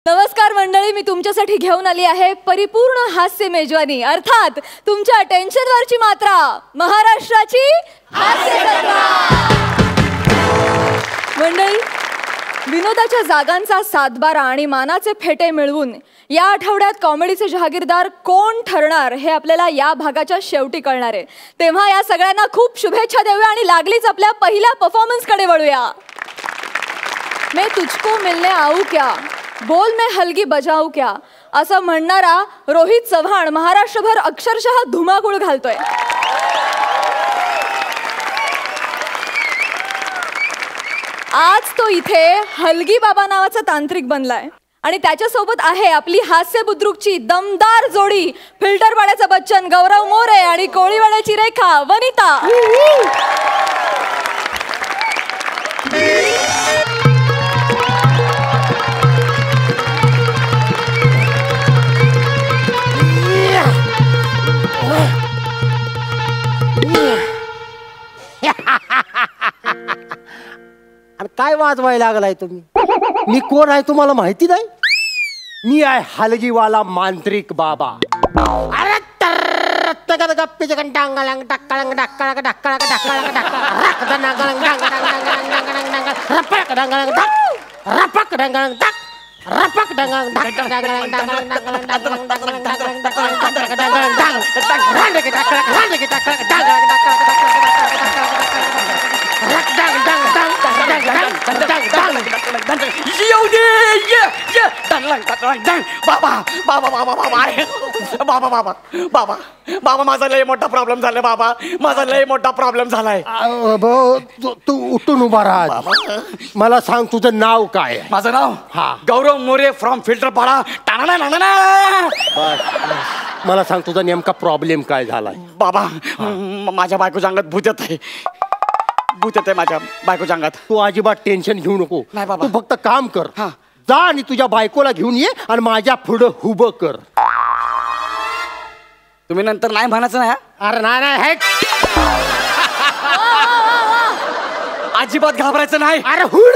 नमस्कार मंडळी, मी तुमच्यासाठी घेऊन आली आहे परिपूर्ण हास्य मेजवानी, अर्थात तुमच्या टेन्शनवरची मात्रा, महाराष्ट्राची हास्य जत्रा। मंडळी, विनोदाच्या जागांचा सातबारा आणि मानाचे फेटे मिळवून या आठवड्यात कॉमेडीचे जहागीरदार कोण ठरणार हे आपल्याला या भागाच्या शेवटी कळणार आहे। तेव्हा या सगळ्यांना खूप शुभेच्छा देऊया आणि लागलीच आपल्या पहिल्या परफॉर्मन्सकडे वळूया। मैं तुझको मिलने आऊं क्या, बोल मैं हलगी बजाऊ क्या, असं म्हणणारा रोहित चव्हाण महाराष्ट्रभर अक्षरशः धुमाकूळ घालतोय। आज तो इथे हलगी बाबा नावाचा तांत्रिक बनलाय आणि त्याच्यासोबत आहे आपली हास्य बुद्रुकची दमदार जोडी, फिल्टर पाड्याचा बच्चन गौरव मोरे आणि कोळीवाड्याची रेखा वनिता। काय वाजवायला लागलाय तुम्ही? मी कोण आहे तुम्हाला माहिती नाही? मी आहे हलगीवाला मांत्रिक बाबा। अरे तर गप्पीचे कंटांगलंग टक्कळंग डक्कळंग डक्कळंग डक्कळंग डक्कळंग डंगलंग डंगलंग रपक डंगलंग डक रपक डंगलंग डक रपक डंगलंग डक डंगलंग डंगलंग डंगलंग डंगलंग डंगलंग डंगलंग डंगलंग डंगलंग डंग रांडे के डक्कळंग रांडे के डक्कळंग डंगलंग बाबा माझा लय मोठा प्रॉब्लेम झालाय बाबा, माझा लय मोठा प्रॉब्लेम झालाय। तू उठून उभा राहा। मला सांग तुझं नाव काय आहे? माझं नाव हा गौरव मोरे फ्रॉम फिल्टरपाडा। मला सांग तुझा नेमका प्रॉब्लेम काय झालाय? बाबा माझ्या बायकोच्या अंगात भूत येत आहे, भूत येत आहे माझ्या बायकोच्या अंगात। तू अजिबात टेन्शन घेऊ नको। नाही बाबा, तू फक्त काम कर, जा आणि तुझ्या बायकोला घेऊन ये आणि माझ्या पुढं उभं कर। तुम्ही नंतर नाही म्हणायचं नाही। अरे नाही अजिबात घाबरायचं नाही। अरे हुड,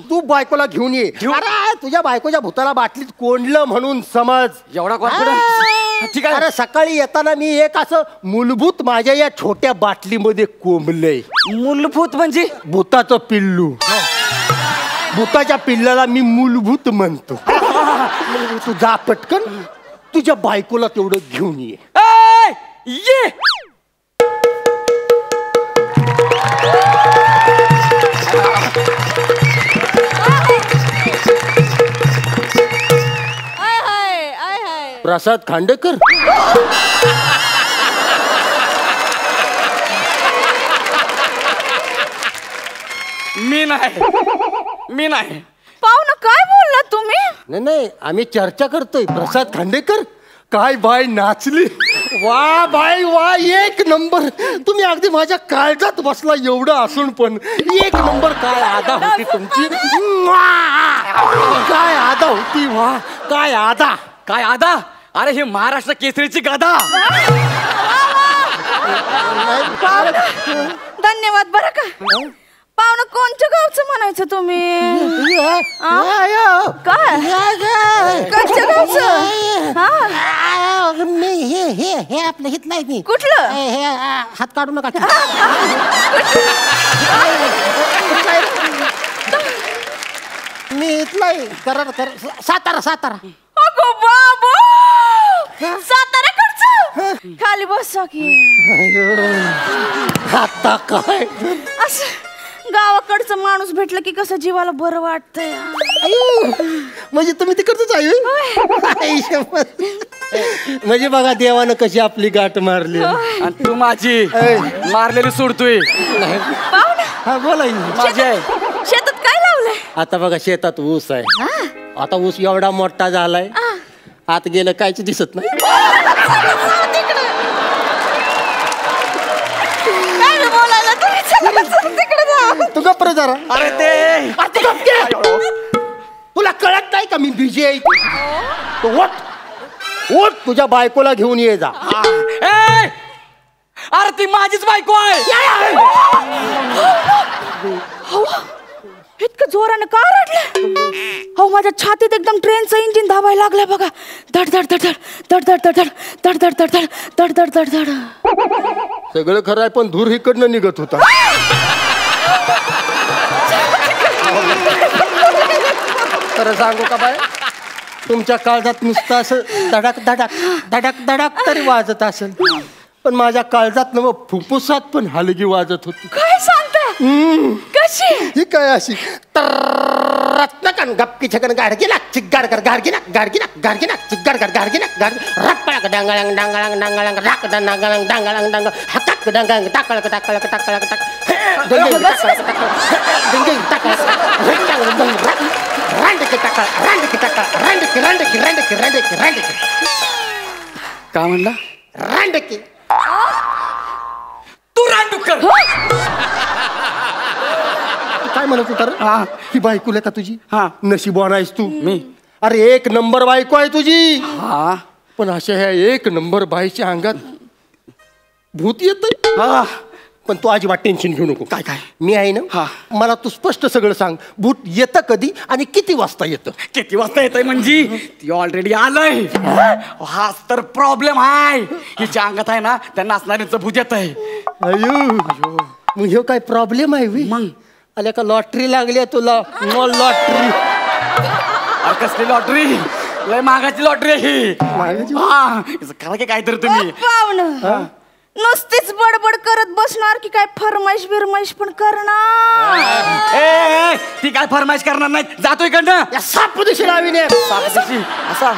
तू बायकोला घेऊन ये। अरे तुझ्या बायकोच्या भूताला बाटलीत कोंडलं म्हणून समज। एवढा कॉन्फिडन्स? ठीक आहे। अरे सकाळी येताना मी एक असं मूलभूत माझ्या या छोट्या बाटलीमध्ये कोंबलंय। मूलभूत म्हणजे? भूताचं पिल्लू। भूताच्या पिल्लाला मी मूलभूत म्हणतो। तू जा पटकन, तुझ्या बायकोला तेवढं घेऊन ये। ये प्रसाद खांडेकर। मी नाही। पाहुणा काय बोलला तुम्ही? नाही आम्ही चर्चा करतोय। प्रसाद खांडेकर काय बाय नाचली, वा बाय वा, एक नंबर। तुम्ही अगदी माझ्या काळजात बसला एवढं असून पण एक नंबर। काय आदा होती तुमची, काय आदा होती, वा काय आदा, काय आदा। अरे हे महाराष्ट्र केसरीची गादा। धन्यवाद बरं का। पाहुणं कोणत्या गावचं म्हणायचं तुम्ही? काय कोणत्या गावचं? हे आपलं हित नाही। कुठलं? हात काढू नका। मी इथलाय सातारा। अगो बाबा, साताऱ्याकडचं? खाली बसा की। आता काय असं गावाकडचं माणूस भेटलं की कसं जीवाला बरं वाटतंय। म्हणजे तुम्ही तिकडच आहे? म्हणजे बघा देवानं कशी आपली गाठ मारली आणि तू माझी मारलेली सोडतोय। हा बोला माझी आहे। शेतात काय लावलंय? आता बघा शेतात ऊस आहे। आता ऊस एवढा मोठा झालाय, आत गेलं कायच दिसत नाही। तू गप्प रे जरा। अरे ते तुला कळत नाही का मी बिझी आहे? उठ, तुझ्या बायकोला घेऊन ये जा। अरे ती माझीच बायको आहे। इतकं जोरानं का रडलं? अहो माझ्या छातीत एकदम ट्रेनचं इंजिन धावायला लागलं बघा. धड धड धड धड धड धड धड धड धड धड धड धड धड धड धड. सगळं खरं आहे पण धूर इकडनं निघत होता. खरं सांगू का बाय, तुमच्या काळजात नुसतं असं धडक धडक धडक धडक तरी वाजत असेल, पण माझ्या काळजात न फुफ्फुसात पण हलगी वाजत होती. काय सांगता? कशी? ही काय अशी रत्नकन गप्पी छकन गाडगिना चिग्गाड कर गाडगिना गाडगिना गाडगिना चिग्गाड कर गाडगिना गाड रप्पळक डांगळंग डांगळंग डांगळंग राक डांगळंग डांगळंग डांग हकक डांगळंग टाकळक टाकळक टाकळक टाक डिंग टाकळ रांडकी टाकळ रांडकी टाकळ रांडकी रांडकी रांडकी रांडकी रांडकी. काय म्हणला? रांडकी. तू रानडुक्कर. काय म्हणत होता रे? हा. ही बायको आहे का तुझी? हा. नशीबवान आहेस तू. मी? अरे एक नंबर बायको आहे तुझी. हा. पण अशा ह्या एक नंबर बाईच्या अंगात भूत येत. हा. पण तू अजिबात टेन्शन घेऊ नको. काय काय? मी आहे ना. हा. मला तू स्पष्ट सगळं सांग, भूत येतं कधी आणि किती वाजता येतं? किती वाजता येतंय म्हणजे ती ऑलरेडी आलंय. हाच तर प्रॉब्लेम आहे. हिच्या अंगात आहे ना त्या नाचणाऱ्यांचं भूत येत आहे. अयो मग ह्यो काय प्रॉब्लेम आहे? मग आल्या का लॉटरी लागली आहे तुला? लॉटरी. कसली लॉटरी? लय महागाची लॉटरी आहे ही. हा. करा की काहीतरी तुम्ही. पाहुणं नुसतीच बडबड करत बसणार की काय फरमाईश बिरमाईश पण करणार? ए, ती काय फरमाईश करणार नाही. जातोय इकडनं. सापदिशी लावीने असा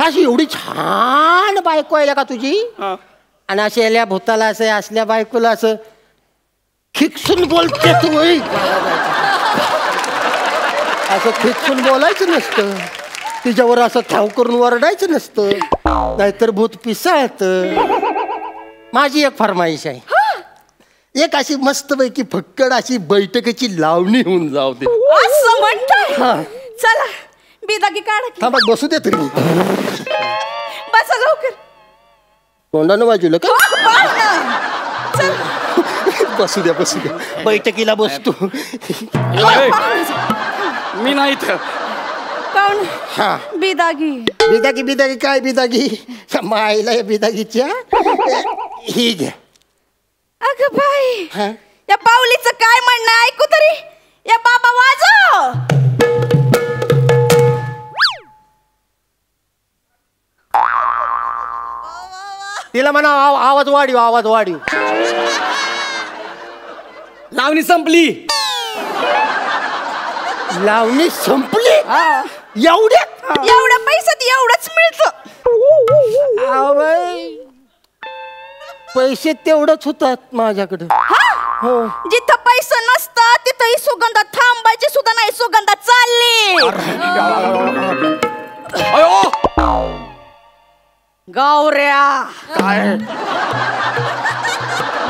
अशी एवढी छान बायको आहे का तुझी? आणि अशा याल्या भूताला असं असल्या बायकोला असं खिकसून बोलते तू. असं खिकसून बोलायचं नसतं, तिच्यावर असं ठाव करून वरडायचं नसतं, नाहीतर भूत पिसाळत. माझी एक फरमाईश आहे, एक अशी मस्तपैकी फक्कड अशी बैठकीची लावणी होऊन जाऊ दे. असं म्हणताय? चला बिदागी काढा की. थांबा बसू दे तरी. बसा लवकर. तोंडानं बाजूला का? पाहुणं चल. बसू द्या बैठकीला बसतो. मी नाही इथं. पाहुणं हा. बिदागी. बिदागी काय बिदागी? मायला या बिदागीच्या ही घ्या. अगं बाई, हा? या पाऊलीचं काय म्हणणं आहे? ऐकू तरी. या बाबा वाजव. तिला म्हणा आवाज वाढीव, आवाज वाढीव. लावणी संपली. लावणी संपली? एवढ्यात? एवढ्या पैशात एवढंच मिळतं. पैसे तेवढंच होतात माझ्याकडे. हो. जिथं पैसा नसतं तिथं ही सुगंधा थांबायची सुद्धा नाही. सुगंधा चालली. अयो गौऱ्या. काय?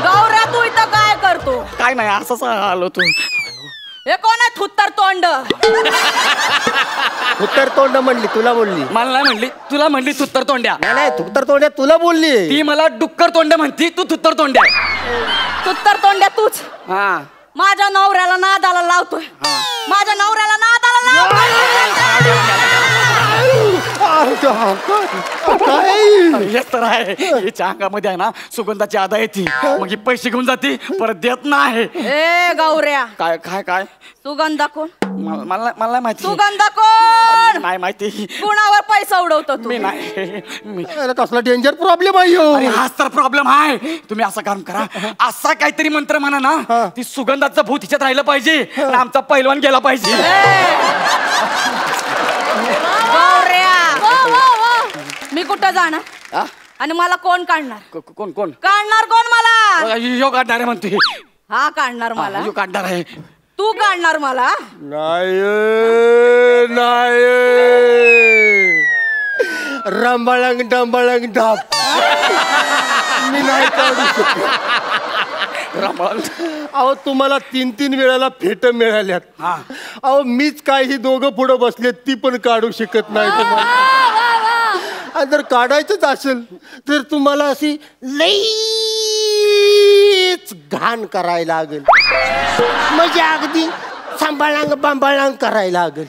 गौऱ्या तू इथं काय करतो? काय नाही, असंच आलो तू. हे कोण आहे थुत्तर तोंड? उत्तर तोंड म्हणली, तुला बोलली? मला नाही म्हणली, तुला म्हणली तुत्तर तोंड्या. नाही उत्तर तोंड तुला बोलली. ती मला डुक्कर तोंड म्हणती, तू तुत्तर तोंड्या. थुत्तर तोंड्या तूच. हा. माझ्या नवऱ्याला नादाला लावतोय. माझ्या नवऱ्याला नादाला लावतोय. हेच तर आहे. हिच्या अंगामध्ये आहे ना सुगंधाची आदा येते, मग ही पैसे घेऊन जाते, परत देत नाही. ए गौऱ्या, काय काय काय? सुगंधा कोण? मला नाही माहिती. सुगंधा कोण? नाही माहिती. कुणावर पैसा उडवतो तू? मी नाही. कसला डेंजर प्रॉब्लेम आहे अरे हाच तर प्रॉब्लेम आहे. तुम्ही असं काम करा, असा काहीतरी मंत्र म्हणा ना, ती सुगंधाचं भूत हिच्यात राहिलं पाहिजे आणि आमचा पैलवान गेला पाहिजे. गौऱ्या, मी कुठं जाणार आणि मला कोण काढणार? कोण कोण काढणार कोण मला? यो काढणार आहे म्हणते. हा काढणार मला. यो काढणार आहे. तू काढणार मला? नाही. रंबाळंग डंबाळंग ढाप. मी नाही काढू शकत. अहो तुम्हाला 3 वेळाला फेट मिळाल्यात. अहो मीच काय ही दोघं पुढं बसलेत, ती पण काढू शकत नाही तुम्हाला. आणि जर काढायचंच असेल तर तुम्हाला अशी लईच घाण करायला लागेल, म्हणजे अगदी संबळंग बंबळंग करायला लागेल.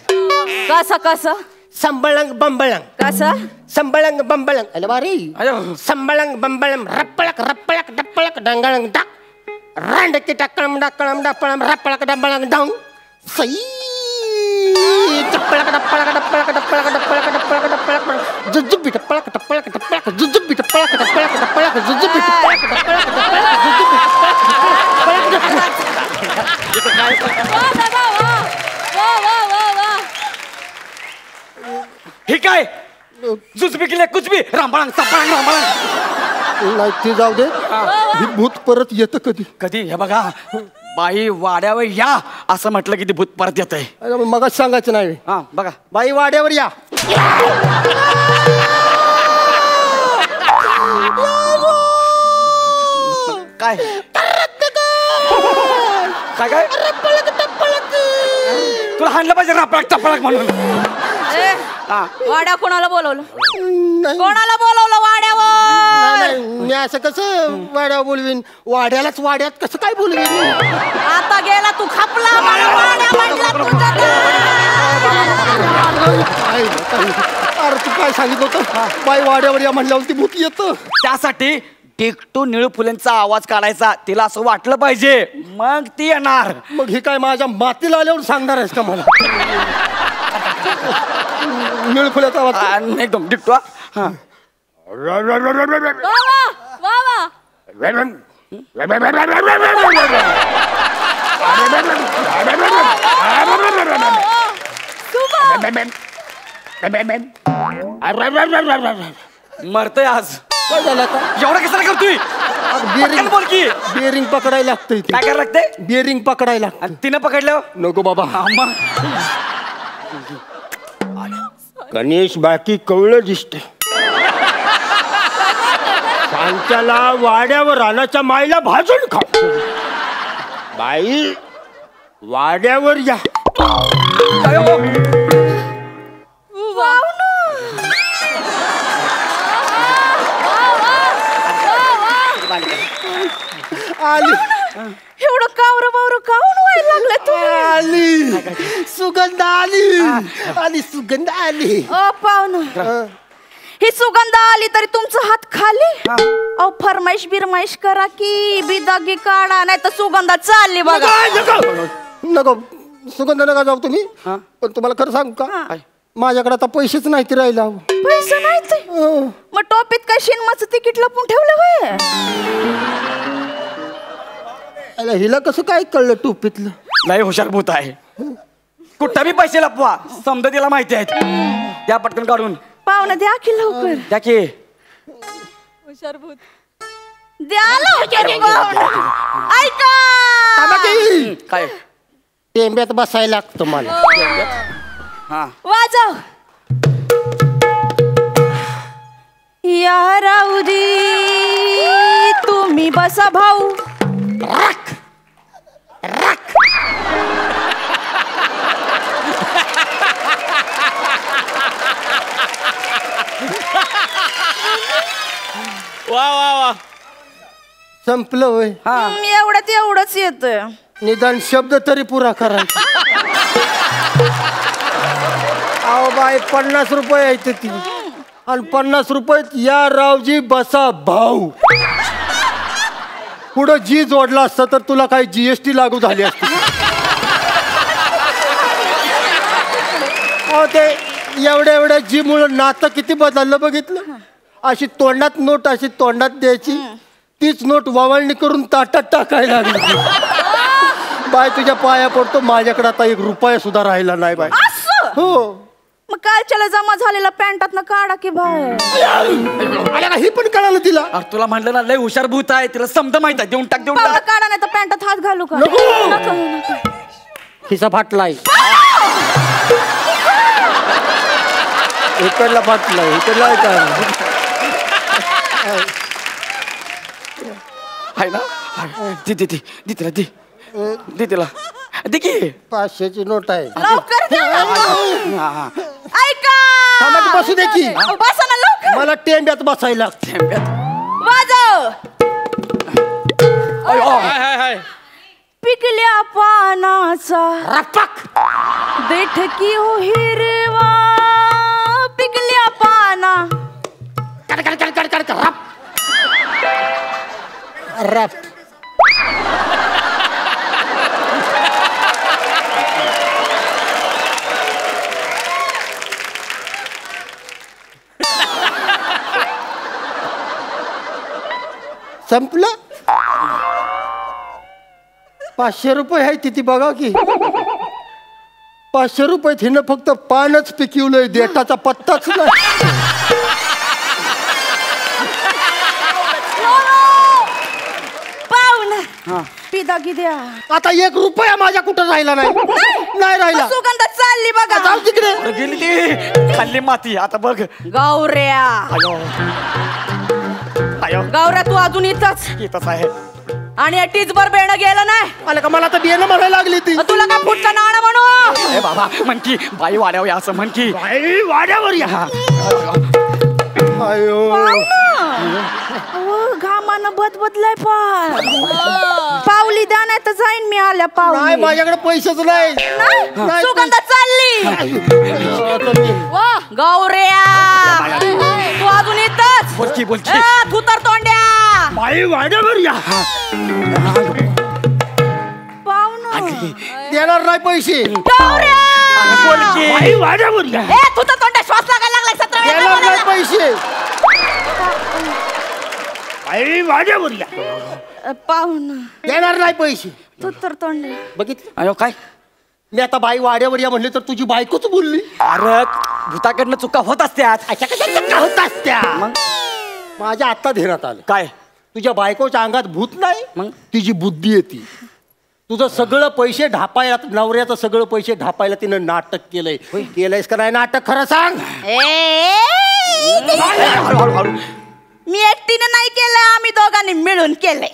कसं कसं संबळंग बंबळंग कसं संबळंग बंबळंग अरे बारी अयो. संबळंग बंबळंग रप्पळक रप्पळक डप्पळक डंगळंग डाक रांडकी टाकळम डाकळम डप्पळम रप्पळक डंबळंग डांग सई टप्पळक डप्पळक डप्पळक डप्पळक डप्पळक डप्पळक डप्पळक जुजुबी टप्पळक टप्पळक टप्पळक जुजुबी टप्पळक टप्पळक टप्पळक जुजुबी टप्पळक टप्पळक टप्पळक जुजुबी हे काय जुजबी केले कुचबी रामबाळांग संपळांग रामबाळांग. नाही ते जाऊ दे ही भूत परत येतं कधी. कधी हे बघा बाई वाड्यावर या असं म्हटलं की ते भूत परत येत आहे. अरे मग सांगायचं नाही. हा बघा बाई वाड्यावर या. काय काय काय तुला हाणलं पाहिजे रापळक टपळक म्हणून. हा. वाड्या कोणाला बोलवलं नाही कोणाला बोलवलं वाड्यावर नाही, मी असं कसं वाड्यावर बोलवीन. वाड्यालाच वाड्यात कसं काय बोलवीन. आता गेला तू खपला मला वाड्या म्हटलं तुझं अरे तू काय सांगितलं होतं बाई वाड्यावर या म्हणल्यावर ती भूत येतं. त्यासाठी टिकटू निळू फुलेंचा आवाज काढायचा तिला असं वाटलं पाहिजे मग ती येणार. मग हे काय माझ्या मातीला आल्यावर सांगणार आहेस का मला. निळफुल्याचा आवाज. एकदम टिकटू हा. वा वा वा मरतय आज. काय झालं का एवढा कशाला करतोय बिअरिंग बोल की बिअरिंग पकडायला लागतंय ते. काय करायला लागते बिअरिंग पकडायला लागतं. आणि तिनं पकडल्यावर नको बाबा. हा, मग. गणेश बाकी कवळं दिसते. सांच्याला वाड्यावर रानाच्या माईला भाजून खा. बाई वाड्यावर या. अयो. आली एवढं कावर बावर काऊन व्हायला लागलं तू आली सुगंध आली आली सुगंध आली. ओ पाहुणं ही सुगंध आली तरी तुमचा हात खाली. अहो फरमाईश बिरमाईश करा की बिदागी काढा नाही तर सुगंधा चालली बघा. नको सुगंध नका जाऊ तुम्ही. पण तुम्हाला खरं सांगू का माझ्याकडे आता पैसेच नाही ते राहिला. पैसे नाही ते मग टोपीत काय शिनमाचं तिकीट लपून ठेवलं होय. हिला कसं काय कळलं टोपीतलं. नाही हुशार भूत आहे कुठं बी पैसे लपवा समजा तिला माहिती आहेत. त्या पटकन काढून पाहुणं द्या की लवकर द्या की हुशार भूत द्या लवकर पाहुणं. ऐका काय टेंब्यात बसायला लागतं मला. हा वाजव या राऊदी तुम्ही बसा भाऊ. वा वा वा संपलं होय. एवढंच येत. निदान शब्द तरी पुरा करायचा. अहो बाई 50 रुपये येते ती आणि 50 रुपयात या रावजी बसा भाऊ. पुढं जी जोडला असतं तर तुला काही GST लागू झाली असती. अहो ते एवढ्या जी मुळे नातं किती बदललं बघितलं. अशी तोंडात नोट अशी तोंडात द्यायची तीच नोट वावळणी करून ताटात टाकायला लागली. बाय तुझ्या पाया पडतो माझ्याकडे आता 1 रुपया सुद्धा राहिला नाही बाय. हो मग कालच्याला जमा झालेला पॅन्टात काढा की बाहेर. ही पण कळालं तिला. अरे तुला म्हणलं ना लय हुशार भूत आहे तिला समजा माहित आहे देऊन टाक देऊन पाहुणं टाक. काढा नाही तर पॅन्टात हात घालू का. नको. नका, नका. खिसा फाटलाय. इकडला फाटलाय इकडला काय आहे ना दे दे दे दे तिला दे दे तिला दे की 500ची नोट आहे. लवकर द्या. हा हा ऐका थांबा, बसू दे की. बसा ना लवकर. मला टेंब्यात बसायला लागतं. वाजव अयो. पिकल्या पानाचा रपक देठ की हो हिरवा पिकल्या पाना कड कड कड कड कड रप रप संपलं. 500 रुपये आहे तिथे बघा की. 500 रुपये हिनं फक्त पानच पिकवलंय, देठाचा पत्ताच नाही. पाहुणा पिदा की द्या. आता 1 रुपया माझ्या कुठं राहिला नाही. नाही राहिला. सुगंध चालली बघा. जाऊ तिकडे. अरे गेली ती खाल्ली माती. आता बघ गौऱ्या आयो गौऱ्या तू अजून इथंच येतच आहे. आणि टीचभर बेणं गेलं नाही. आलं का मला तर बियाणं म्हणायला लागली ती. मग तुला का फुटका नाणं म्हणू. ए बाबा म्हण की बाई वाड्यावर या असं म्हण की. बाई वाड्यावर या. अयो घामानं बदबदलाय पावली द्या नाही तर जाईन मी आल्या नाही पावली. माझ्याकडे पैसेच नाही. नाही. सुगंध चालली. आता मी वा गौऱ्या तू अजून इथंच. बोल की बोल की. तू तर तोंड्या बाई वाड्यावर या. पाहुणं देणार नाही पैसे. गौऱ्या बोल की. बाई वाड्यावर या. ए तू तर तोंड्या श्वास लागायला लागलाय 17 वेळा देणार नाही बोलायला. पैसे. बाई वाड्यावर या. पाहुणं देणार नाही पैसे. तू तर तोंड्या. बघितलं अयो काय मी आता बाई वाड्यावर या म्हणले तर तुझी बायकोच बोलली. अरे भूताकडनं चुका होत असत्यात. अशा कशा चक्का होतात त्या. माझ्या आत्ता ध्यानात आलं. काय तुझ्या बायकोच्या अंगात भूत नाही मग? तिची बुद्धी येते. तुझं सगळं पैसे ढापायला, नवऱ्याचं सगळं पैसे ढापायला तिनं नाटक केलंय. केलंयस का नाही नाटक खरं सांग. हळूहळू मी एकटीने नाही केलं, आम्ही दोघांनी मिळून केलंय.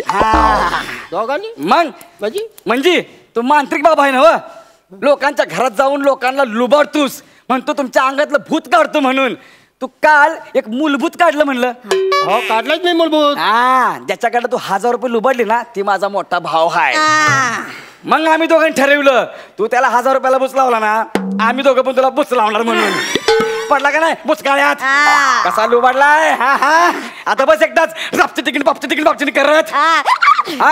दोघांनी मग म्हणजे तू मांत्रिक बाबा आहे ना व? लोकांच्या घरात जाऊन लोकांना लुबाडतोस म्हणतो तुमच्या अंगातलं भूत काढतो म्हणून. तू काल एक मूलभूत काढलं म्हणलं. हो काढलाच मी मूलभूत. ज्याच्याकडे तू 1000 रुपये लुबाडली ना ती माझा मोठा भाव आहे. आ. मग आम्ही दोघांनी ठरवलं तू त्याला 1000 रुपयाला बुच लावला ना आम्ही दोघं पण तुला बुच लावणार म्हणून. पडला का नाही बुचकाळ्यात. कसा लुबाडलाय. हा हा आता बस एकदाच रापची तिकीट पापची तिकीट पापची करत. आ. हा,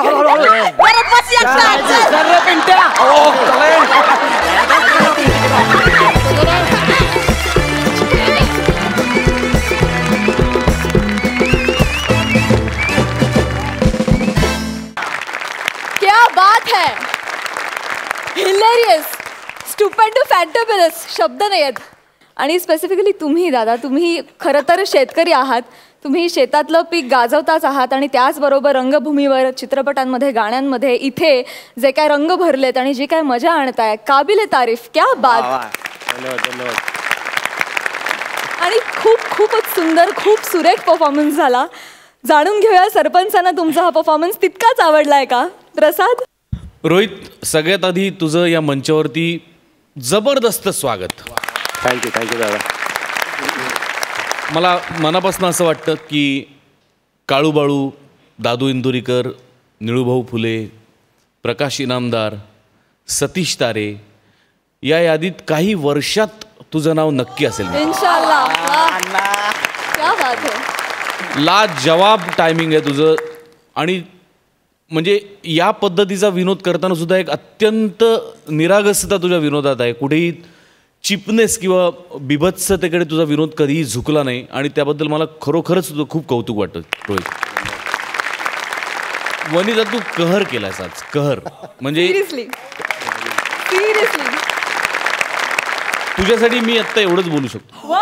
हळूहळू. परत बस एकटा. चल पिंट्या. ओ, चल. क्या बात है. हिलेरियस, स्टुपेंडो, फॅन्टॅब्युलस शब्द नाही आहेत. आणि स्पेसिफिकली तुम्ही दादा, तुम्ही खरं तर शेतकरी आहात. तुम्ही शेतातलं पीक गाजवताच आहात आणि त्याचबरोबर रंगभूमीवर, चित्रपटांमध्ये, गाण्यांमध्ये इथे जे काय रंग भरलेत आणि जी काय मजा आणताय, काबिले तारीफ. क्या बात. आणि खूपच सुंदर, खूप सुरेख परफॉर्मन्स झाला. जाणून घेऊया सरपंचांना तुमचा हा परफॉर्मन्स तितकाच आवडलाय का. प्रसाद. रोहित, सगळ्यात आधी तुझं या मंचावरती जबरदस्त स्वागत. थँक्यू दादा. मला मनापासून असं वाटतं की काळूबाळू, दादू इंदुरीकर, निळूभाऊ फुले, प्रकाश इनामदार, सतीश तारे या यादीत काही वर्षात तुझं नाव नक्की असेल. इन्शाअल्लाह. क्या बात है. लाजवाब टायमिंग आहे तुझं. आणि म्हणजे या पद्धतीचा विनोद करताना सुद्धा एक अत्यंत निरागसता तुझ्या विनोदात आहे. कुठेही चिपनेस किंवा बिभत्सतेकडे तुझा विनोद कधीही झुकला नाही आणि त्याबद्दल मला खरोखरच तुझं खूप कौतुक वाटतं रोहित. वनिता, तू कहर केलास आज. कहर म्हणजे सिरियसली तुझ्यासाठी मी आत्ता एवढंच बोलू शकतो.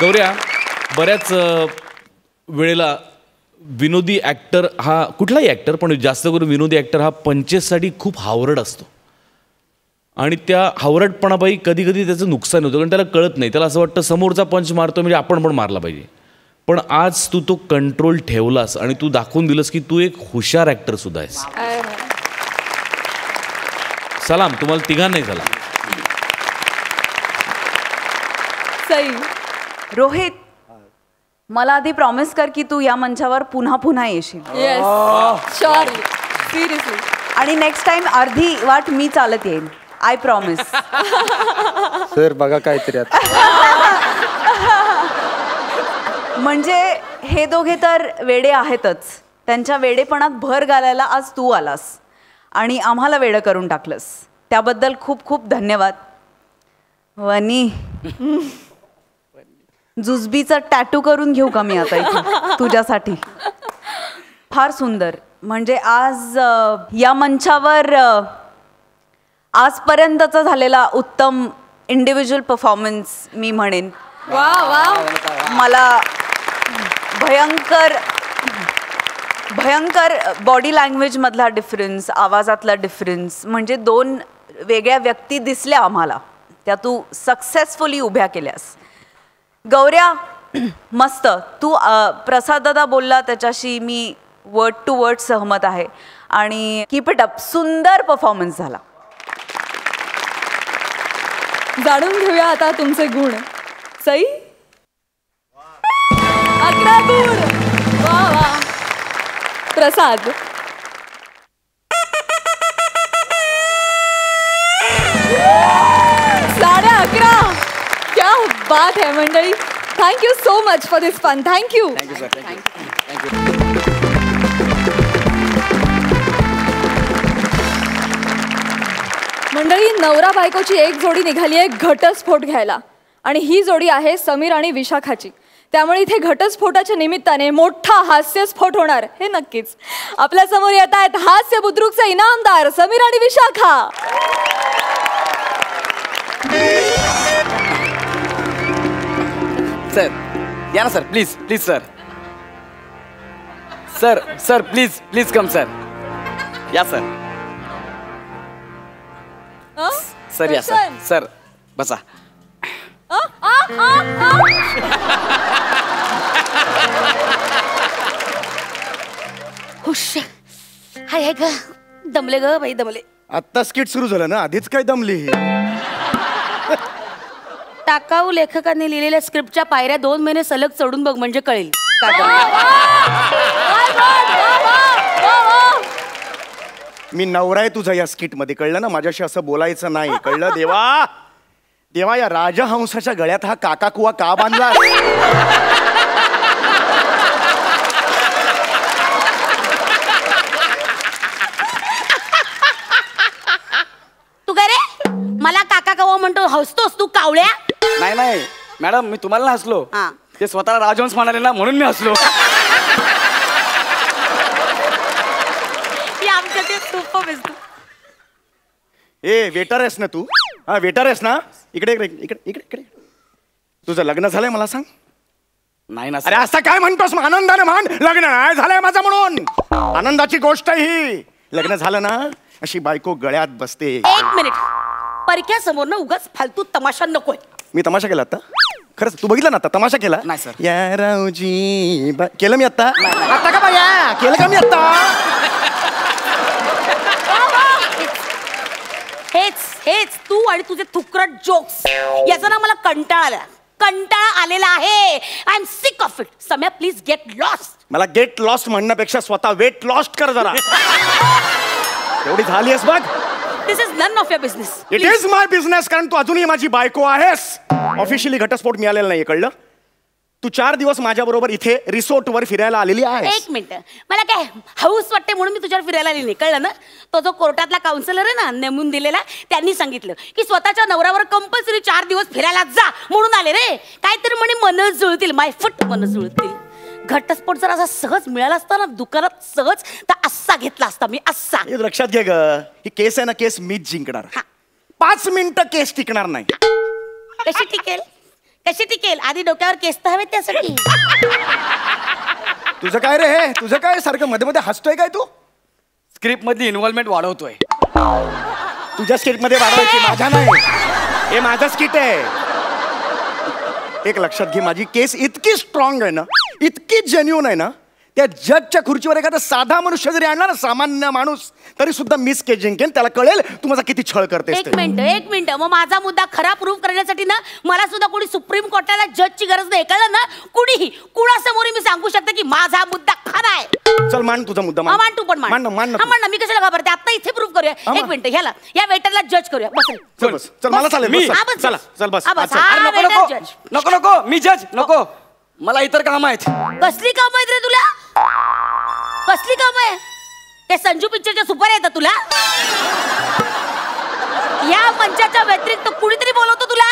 गौऱ्या, बऱ्याच वेळेला विनोदी ॲक्टर हा, कुठलाही ॲक्टर पण जास्त करून विनोदी ॲक्टर हा पंचेससाठी खूप हावरट असतो आणि त्या हावरटपणापायी कधी कधी त्याचं नुकसान होतं कारण त्याला कळत नाही. त्याला असं वाटतं समोरचा पंच मारतो म्हणजे आपण पण मारला पाहिजे. पण आज तू तो कंट्रोल ठेवलास आणि तू दाखवून दिलंस की तू एक हुशार ॲक्टर सुद्धा आहेस. सलाम तुम्हाला तिघांनाही सलाम. सई. रोहित, मला आधी प्रॉमिस कर की तू या मंचावर पुन्हा पुन्हा येशील. Yes surely seriously. आणि नेक्स्ट टाइम अर्धी वाट मी चालत येईन. I promise. सर बघा काहीतरी आता. म्हणजे हे दोघे तर वेडे आहेतच. त्यांच्या वेडेपणात भर घालायला आज तू आलास आणि आम्हाला वेडं करून टाकलंस. त्याबद्दल खूप खूप धन्यवाद. वनी जुजबीचा टॅटू करून घेऊ का मी आता इथे तुझ्यासाठी. फार सुंदर. म्हणजे आज या मंचावर आजपर्यंतचा झालेला उत्तम इंडिव्हिज्युअल परफॉर्मन्स मी म्हणेन. वा वा. मला भयंकर भयंकर बॉडी लँग्वेजमधला डिफरन्स, आवाजातला डिफरन्स, म्हणजे दोन वेगळ्या व्यक्ती दिसल्या आम्हाला. त्या तू सक्सेसफुली उभ्या केल्यास. गौऱ्या मस्त. तू प्रसाद दादा बोलला त्याच्याशी मी वर्ड टू वर्ड सहमत आहे. आणि कीप इट अप. सुंदर परफॉर्मन्स झाला. जाणून घेऊया आता तुमचे गुण. सई 11 गुण. वा वा. प्रसाद 11.5. क्या बात है मंडळी. Thank you so much for this fun. Thank you. मंडळी नवरा बायकोची एक जोडी निघाली आहे घटस्फोट घ्यायला. आणि ही जोडी आहे समीर आणि विशाखाची. त्यामुळे इथे घटस्फोटाच्या निमित्ताने मोठा हास्यस्फोट होणार हे नक्कीच. आपल्या समोर येत आहेत हास्य बुद्रुकचे इनामदार समीर आणि विशाखा. सर या ना sir. Please please sir. Sir sir please please come sir. या सर. सर या सर. सर बसा. हुश. हाय हाय ग. दमले ग बाई दमले. आत्ता स्किट सुरू झालं ना, आधीच काय दमली. टाकाऊ लेखकांनी लिहिलेल्या स्क्रिप्टच्या पायऱ्या 2 महिने सलग चढून बघ म्हणजे कळेल. मी नवरा आहे तुझा या स्किट मध्ये, कळलं ना. माझ्याशी असं बोलायचं नाही, कळलं. देवा देवा या राजहंसाच्या गळ्यात हा काका कुवा का बांधला. तू काय रे मला काका कवा म्हणतो, हसतोस तू कावळ्या. नाही नाही मॅडम मी तुम्हाला नाही हसलो. हा. ते स्वतःला राजहंस म्हणाले ना म्हणून मी हसलो. आमच्या ते सुपर. ए वेटर आहेस ना तू. हा वेटर आहेस ना. इकडे इकडे इकडे इकडे इकडे. तुझं लग्न झालंय मला सांग. नाही ना अरे असं काय म्हणतोस. मग आनंदाने मान. लग्न नाही झालंय माझं म्हणून आनंदाची गोष्ट ही. लग्न झालं ना अशी बायको गळ्यात बसते. 1 मिनिट. परक्या समोर ना उगाच फालतू तमाशा नकोय. मी तमाशा केला आता. खरंच तू बघितलं ना आता तमाशा केला. नाही सर. या रावजी केलं मी आता. आता का बाया केलं का मी आता. हेच हेच तू आणि तुझे थुकरट जोक्स याचा ना मला कंटाळा आलेला आहे. I am sick of it. Samya please get lost. मला गेट लॉस्ट म्हणण्यापेक्षा स्वतः वेट लॉस्ट कर जरा. एवढी झाली आहेस बघ. This is none of your business. It is my business. कारण तू अजूनही माझी बायको आहेस. ऑफिशियली घटस्फोट मिळालेला नाही, कळलं. तू 4 दिवस माझ्या बरोबर इथे रिसोर्टवर फिरायला आलेली आहे. 1 मिनिट. मला काय हाऊस वाटते म्हणून मी तुझ्यावर फिरायला आली नाही, कळलं ना. तो जो कोर्टातला काउन्सिलर आहे ना नेमून दिलेला, त्यांनी सांगितलं की स्वतःच्या नवऱ्यावर कंपल्सरी 4 दिवस फिरायला जा म्हणून आले रे. काहीतरी म्हणे मन जुळतील. माय फुट मन जुळतील. घटस्फोट जर असा सहज मिळाला असता ना दुकानात सहज, तर असा घेतला असता मी असा. हे लक्षात घे ग. ही केस आहे ना, केस मीच जिंकणार. 5 मिनिटं केस टिकणार नाही. कशी टिकेल कशी टिकेल. आधी डोक्यावर केस तर हवे त्यासाठी. तुझं काय रे हे. तुझं काय सारखं मध्ये मध्ये हसतोय काय तू. स्क्रिप्ट मधली इन्व्हॉल्वमेंट वाढवतोय. तुझ्या स्किट मध्ये वाढवायची, माझ्या नाही. हे माझं स्किट आहे. एक लक्षात घे, माझी केस इतकी स्ट्रॉंग आहे ना, इतकी जेन्युन आहे ना, त्या जजच्या खुर्चीवर एखादा साधा मनुष्य जरी आणला ना, सामान्य माणूस, तरी सुद्धा मिस के जिंकेन. त्याला कळेल तू माझा किती छळ करतेस. एक मिनिट मग माझा मुद्दा खरा प्रूव्ह करण्यासाठी ना मला सुद्धा कोणी सुप्रीम कोर्टाला जजची गरज नाही. कळलं ना? कुणासमोर मी सांगू शकते की माझा मुद्दा खरा आहे. चल मान तुझा मुद्दा. मान तू पण मान ना. मी कशाला घाबरते? आता इथे प्रूव्ह करूया. एक मिनिट ह्याला या वेटरला जज करूया. बस चल मला चालेल. चला चल बस. नको नको मी जज नको. मला इतर काम आहेत. कसली काम आहेत रे तुला? कसली काम आहे? ते संजू पिक्चरच्या सुपर येतात तुला? या मंचाच्या व्यतिरिक्त कुणीतरी बोलवतो तुला?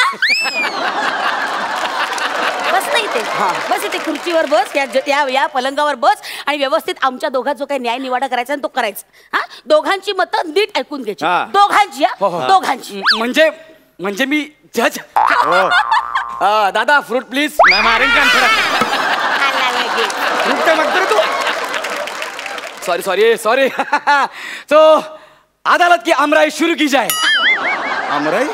बस नाही ते. बस इथे खुर्चीवर बस, या पलंगावर बस आणि व्यवस्थित आमच्या दोघात जो काही न्याय निवाडा करायचा तो करायचा. हा, दोघांची मतं नीट ऐकून घ्यायची. दोघांची. दोघांची म्हणजे मी जज. दादा फ्रूट प्लीज. फ्रूट काय मागतो रे तू? सॉरी तो अदालत की अमराई शुरू की जाए. अमराई?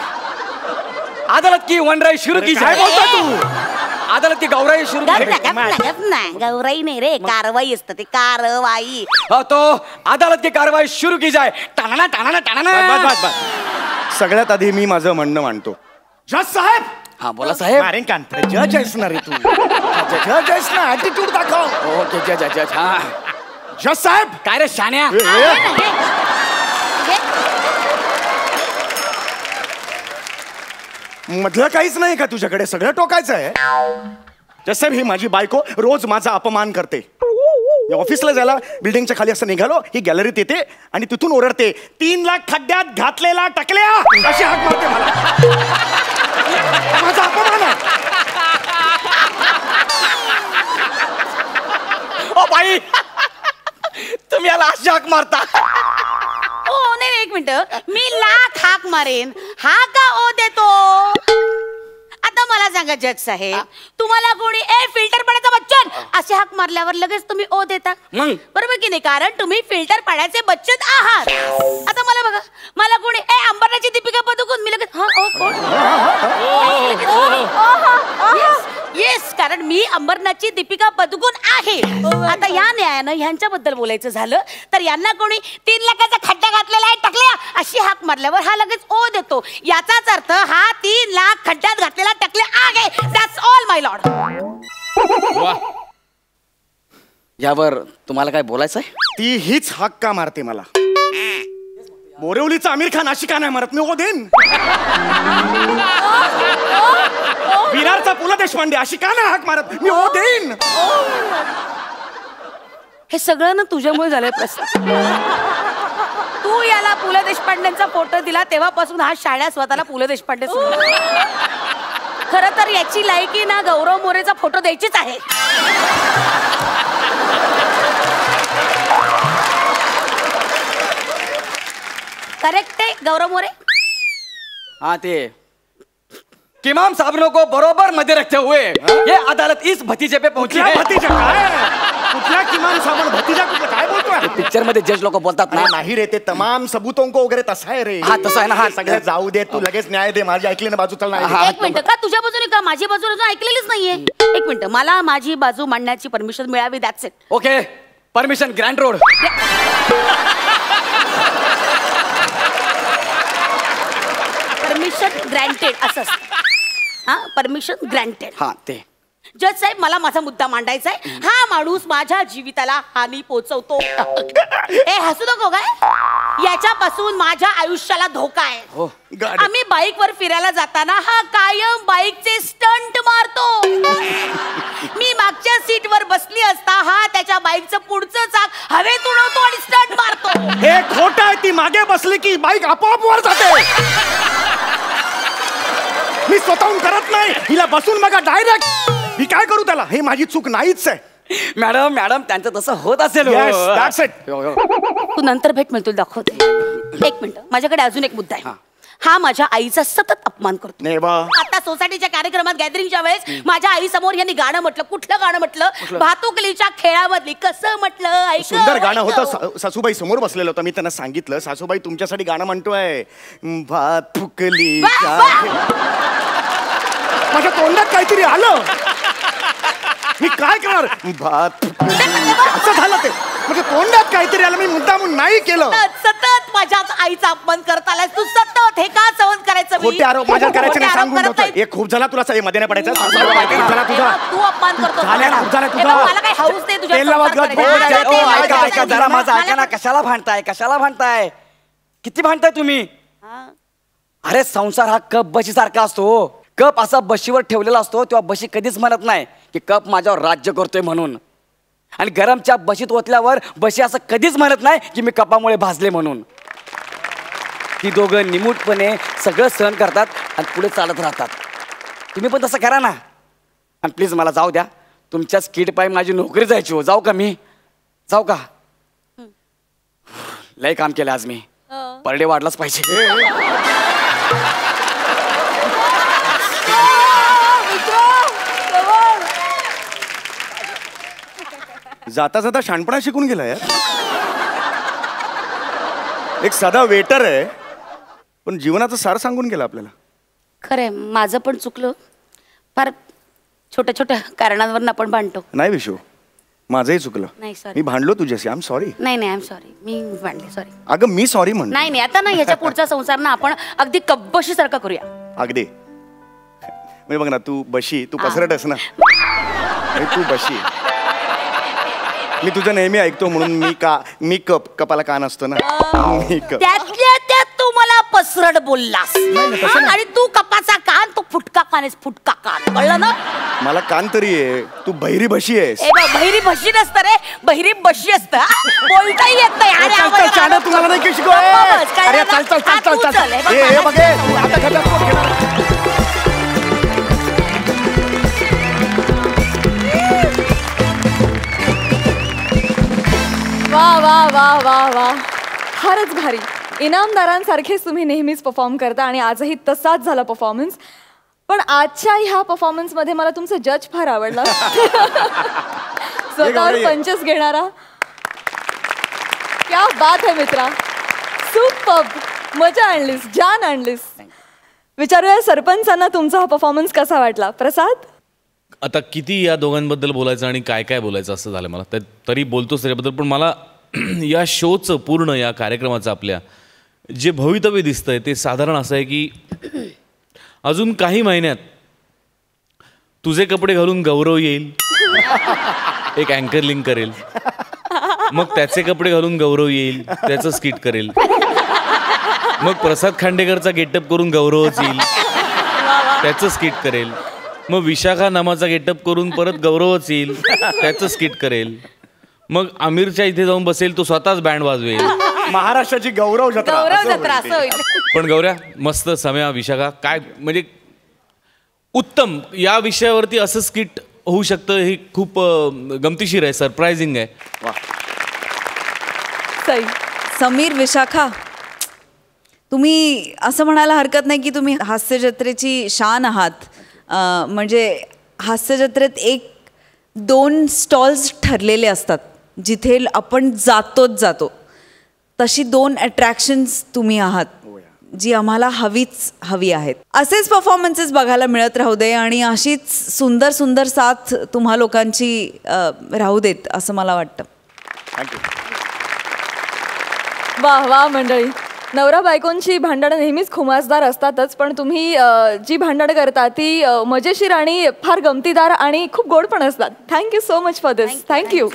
अदालत की वनराई शुरू की जाए. काय बोलतो तू? अदालत की गौराई शुरू की जाए. गौराई नाही रे, कारवाई असतं ते. कारवाई. तो अदालत की कारवाई शुरू की जाए. टाणा टाणा टाणा. सगळ्यात आधी मी माझं म्हणणं मांडतो. जज साहेब. हा बोला साहेब. मारेन कांत. जज आहेस ना रे तू? जज आहेस ना? ऍटिट्यूड दाखव. ओके जज. हा जज साहेब. काय रे शान्या? मधलं काहीच नाही का तुझ्याकडे? सगळं टोकायचं आहे. जज साहेब, ही माझी बायको रोज माझा अपमान करते. ऑफिसला जायला बिल्डिंगच्या खाली असं निघालो, ही गॅलरीत येते आणि तिथून ओरडते, 3 लाख खड्ड्यात घातलेला टकल्या, अशी हाक मारते मला. माझा अपमान आहे. ओ बाई, तुम्ही याला अशी हाक मारता? ओ नाही, एक मिनिट. मी लाख हाक मारेन, हा का ओ देतो? आता मला सांगा जज साहेब, तुम्हाला कोणी फिल्टर पाण्याचा बच्चन असे हाक मारल्यावर लगेच तुम्ही ओ देता? बरोबर की नाही? कारण तुम्ही फिल्टर पाण्याचे बच्चन आहात. आता मला बघा, मला कोणी अंबरनाथची दीपिका पदुकोण, मी लगेच हा ओ कोण? येस, कारण मी अंबरनाथची दीपिका पदुकोण आहे. आता या न्यायानं ह्यांच्याबद्दल बोलायचं झालं तर यांना कोणी 3 लाखाचा खड्डा घातलेला आहे टकल्या अशी हाक मारल्यावर हा लगेच ओ देतो. याचाच अर्थ हा 3 लाख खड्ड्यात घातलेला टकल्या आहे. That's all my Lord. यावर तुम्हाला काय बोलायचं आहे? ती हीच हाक का मारते मला? बोरिवलीचा आमिर खान अशी का नाही मारत? मी ओ देईन. विरारचा पु ल देशपांडे अशी का नाही हाक मारत? मी ओ देईन. हे सगळं ना तुझ्यामुळे झालंय प्रश्न. तू याला पु ल देशपांडेंचा फोटो दिला तेव्हापासून हा शाळा स्वतःला पु ल देशपांडे समजतो. खरं तर याची लायकी ना गौरव मोरेचा फोटो द्यायचीच आहे. करेक्ट आहे गौरव मोरे? हाँ ते किमाम साहबों को बरोबर मध्य रखते हुए ये अदालत इस भतीजे पे पहुंची है. भतीजा काय? कुठला किमान सामान भतीजा? कुठला काय बोलतोय? पिक्चर मध्ये जज लोक बोलतात ना. नाही रे, ते तमाम सबूतों को वगैरे तसं आहे रे. हा तसं आहे ना. हा सगळं जाऊ दे, तू लगेच न्याय दे. माझी ऐकली ना बाजू. चल ना. एक मिनिट, का तुझ्या बाजूने का माझी बाजू अजून ऐकलेलीच नाहीये? एक मिनिट, मला माझी बाजू मांडण्याची परमिशन मिळावी. That's it. Okay, permission Grant road. Permission granted असं असतं. हा, परमिशन ग्रँटेड. हा ते जज साहेब, मला माझा मुद्दा मांडायचा आहे. हा माणूस माझ्या जीविताला हानी पोहोचवतो. हसू नको काय? याच्यापासून माझ्या आयुष्याला धोका आहे. आम्ही बाईकवर फिरायला जाताना हा कायम बाईकचे स्टंट मारतो. मी मागच्या सीटवर बसली असता हा त्याच्या बाईकचं पुढचं चाक हवेत उडवतो आणि स्टंट मारतो. हे खोटं आहे. ती मागे बसली की बाईक आपोआप वर जाते. मी स्वतःहून करत नाही. हिला बसून बघा डायरेक्ट. मी काय करू त्याला? हे माझी चूक नाहीच आहे. मॅडम त्यांचं तसं होत असेल. तू नंतर भेट मिळतो, दाखवते. एक मिनिट, माझ्याकडे अजून एक मुद्दा आहे. हा माझ्या आईचा सतत अपमान करतो. आता सोसायटीच्या कार्यक्रमात गॅदरिंगच्या वेळेस माझ्या आई समोर यांनी गाणं म्हटलं. कुठलं गाणं म्हटलं? भातुकलीच्या खेळामधली. कसं म्हटलं? सुंदर गाणं होतं. सासूबाई समोर बसलेलं होतं. मी त्यांना सांगितलं, सासूबाई तुमच्यासाठी गाणं म्हणतोय. भातुकलीच्या माझ्या तोंडात काहीतरी आलं. मी काय करणार असं झालं ते म्हणजे तोंडात काहीतरी आलं मी मुद्दामून नाही केलं. सतत माझ्याच आईचा अपमान करत आलाय तू सतत. हे का सहन करायचं मी? खोटे आरोप माझ्या करायचे नाही खोटे आरोप सांगून करत ठेवतोय. नाही. एक खूप झाला तुला मध्ये नाही पडायचं. झाला तुझा तू अपमान करतो. झाल्या ना, झाल्या हे तुझा. बघ, मला काही हौस नाही तुझ्या तेल लावत संसार गप करायची. बोल. माझं तेल ऐका लावायचं ऐका जरा नाही. माझं ऐका ना. कशाला भांडताय किती भांडताय तुम्ही? हा. अरे संसार हा कप बशी सारखा असतो. कप असा बशीवर ठेवलेला असतो तेव्हा बशी कधीच म्हणत नाही की कप माझ्यावर राज्य करतोय म्हणून. आणि गरमच्या बशीत ओतल्यावर बशी असं कधीच म्हणत नाही की मी कपामुळे भाजले म्हणून. ती दोघं निमूटपणे सगळं सहन करतात आणि पुढे चालत राहतात. तुम्ही पण तसं करा ना. आणि प्लीज मला जाऊ द्या. तुमच्या स्किड पाय माझी नोकरी जायची हो. जाऊ का मी? जाऊ का? लय काम केलं आज मी. पर डे वाढलाच पाहिजे. जाता जाता शाणपणा शिकून गेला यार. एक साधा वेटर आहे पण जीवनाचं सार सांगून गेला आपल्याला. खरंय माझं पण चुकलं. फार छोट्या छोट्या कारणांवर आपण भांडतो. नाही विशू माझंही चुकलं. नाही, sorry. मी भांडलो तुझ्याशी. I am sorry. नाही नाही आय एम सॉरी. मी भांडले सॉरी. अगं मी सॉरी म्हणतो. नाही नाही आता ना ह्याच्या पुढचा संसार ना आपण अगदी कब्बशी सारखा करूया. अगदी मी बघ ना तू बशी तू पसरटस ना. तू बशी मी तुझं नेहमी ऐकतो म्हणून मी कपाला कान असतो ना. मी कप. त्यातल्या त्यात तू मला पसरट बोललास आणि तू कपाचा कान तू फुटका कान आहेस. फुटका कान कळलं ना. मला कान तरी आहे. तू बहिरी बशी आहेस. ए बघ बहिरी बशी नसतं रे. बहिरी बशी असतं. बोलताही येत नाही. अरे चल, चल, चल, तुम्हाला नाही की शिकव. अरे चल चल चल चल चल. हे बघ हे. आता खड्ड्यात कोण घेणार? वा वा वा वा वा फारच भारी. इनामदारांसारखेच तुम्ही नेहमीच परफॉर्म करता आणि आजही तसाच झाला परफॉर्मन्स. पण आजच्या ह्या परफॉर्मन्समध्ये मला तुमचं जज फार आवडला. स्वतःवर पंचेस घेणारा. क्या बात है मित्रा. सुपर्ब. मजा आणलीस. जान आणलीस. विचारूया सरपंचांना तुमचा हा परफॉर्मन्स कसा वाटला. प्रसाद. आता किती या दोघांबद्दल बोलायचं आणि काय काय बोलायचं असं झालं मला. तरी बोलतोच त्याच्याबद्दल. पण मला या शोचं पूर्ण या कार्यक्रमाचं आपल्या जे भवितव्य दिसतंय ते साधारण असं आहे की अजून काही महिन्यात तुझे कपडे घालून गौरव येईल. एक अँकर लिंक करेल. मग त्याचे कपडे घालून गौरव येईल. त्याचं स्किट करेल. मग प्रसाद खांडेकरचा गेटअप करून गौरवच येईल. त्याचं स्किट करेल. मग विशाखा नामाचा गेटअप करून परत गौरवच येईल. त्याचं स्किट करेल. मग आमिरच्या इथे जाऊन बसेल. तो स्वतःच बँड वाजवेल. महाराष्ट्राची गौरव जत्रा. गौरव जत्रा असं होईल. पण गौऱ्या मस्त. सम्या विशाखा काय म्हणजे उत्तम. या विषयावरती असं स्किट होऊ शकतं हे खूप गमतीशीर आहे. सरप्रायझिंग आहे. सई. समीर विशाखा तुम्ही असं म्हणायला हरकत नाही की तुम्ही हास्य जत्रेची शान आहात. म्हणजे हास्य जत्रेत 1-2 स्टॉल्स ठरलेले असतात जिथे आपण जातो. तशी 2 अट्रॅक्शन्स तुम्ही आहात जी आम्हाला हवी आहेत. असेच परफॉर्मन्सेस बघायला मिळत राहू दे आणि अशीच सुंदर सुंदर साथ तुम्हा लोकांची राहू देत असं मला वाटतं. थँक्यू. वा वा मंडळी. नवरा बायकोंची भांडणं नेहमीच खुमासदार असतातच. पण तुम्ही जी भांडणं करता ती मजेशीर आणि फार गमतीदार आणि खूप गोड पण असतात. Thank you so much for this. Thank you.